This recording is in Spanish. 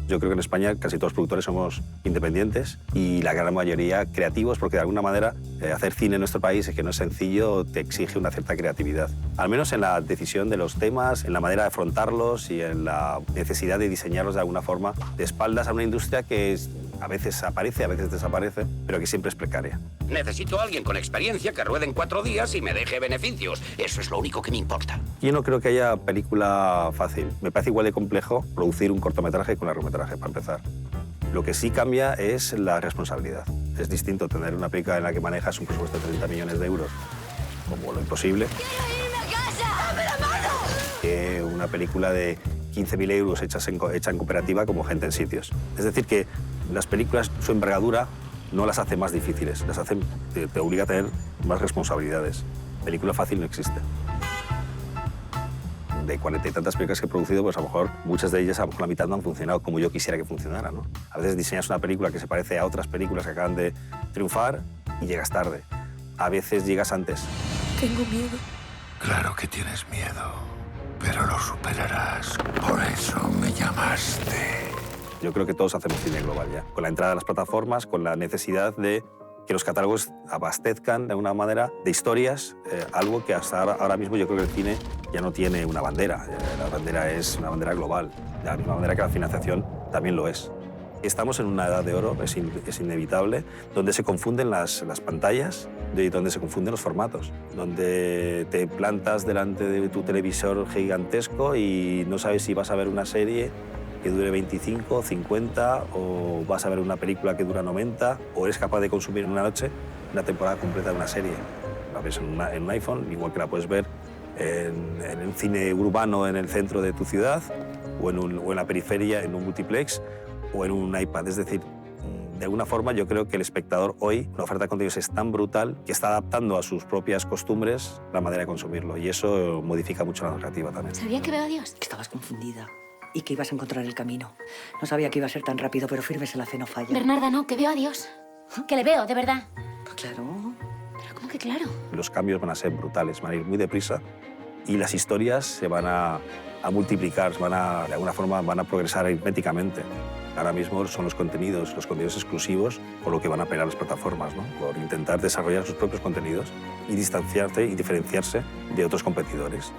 Yo creo que en España casi todos los productores somos independientes y la gran mayoría creativos, porque de alguna manera hacer cine en nuestro país es que no es sencillo, te exige una cierta creatividad. Al menos en la decisión de los temas, en la manera de afrontarlos y en la necesidad de diseñarlos de alguna forma de espaldas a una industria que a veces aparece, a veces desaparece, pero que siempre es precaria. Necesito a alguien con experiencia que ruede en 4 días y me deje beneficios. Eso es lo único que me importa. Yo no creo que haya película fácil. Me parece igual de complejo producir un cortometraje que un largometraje, para empezar. Lo que sí cambia es la responsabilidad. Es distinto tener una película en la que manejas un presupuesto de 30 millones de euros, como Lo Imposible, ¡Quiero irme a casa! ¡Dame la mano! que una película de 15.000 euros hecha en cooperativa como Gente en Sitios. Es decir, que las películas, su envergadura, no las hace más difíciles, te obliga a tener más responsabilidades. Película fácil no existe. De 40 y tantas películas que he producido, pues a lo mejor muchas de ellas, a lo mejor la mitad no han funcionado como yo quisiera que funcionaran, ¿no? A veces diseñas una película que se parece a otras películas que acaban de triunfar y llegas tarde. A veces llegas antes. Tengo miedo. Claro que tienes miedo, pero lo superarás. Por eso me llamaste. Yo creo que todos hacemos cine global ya, con la entrada de las plataformas, con la necesidad de que los catálogos abastezcan de alguna manera de historias, algo que hasta ahora mismo yo creo que el cine ya no tiene una bandera. La bandera es una bandera global, de la misma manera que la financiación también lo es. Estamos en una edad de oro, es inevitable, donde se confunden las pantallas y donde se confunden los formatos, donde te plantas delante de tu televisor gigantesco y no sabes si vas a ver una serie que dure 25, 50, o vas a ver una película que dura 90, o eres capaz de consumir en una noche una temporada completa de una serie. La ves en un iPhone, igual que la puedes ver en un cine urbano en el centro de tu ciudad, o en la periferia, en un multiplex, o en un iPad. Es decir, de alguna forma yo creo que el espectador hoy, la oferta de contenidos es tan brutal que está adaptando a sus propias costumbres la manera de consumirlo, y eso modifica mucho la narrativa también. ¿Sabían que veo a Dios? Que estabas confundida y que ibas a encontrar el camino. No sabía que iba a ser tan rápido, pero firmes en la fe no falla. Bernarda, no, que veo a Dios. Que le veo, de verdad. Pues claro. Pero ¿cómo que claro? Los cambios van a ser brutales, van a ir muy deprisa y las historias se van a multiplicar, de alguna forma van a progresar aritméticamente. Ahora mismo son los contenidos exclusivos por lo que van a pegar las plataformas, ¿no? Por intentar desarrollar sus propios contenidos y distanciarse y diferenciarse de otros competidores.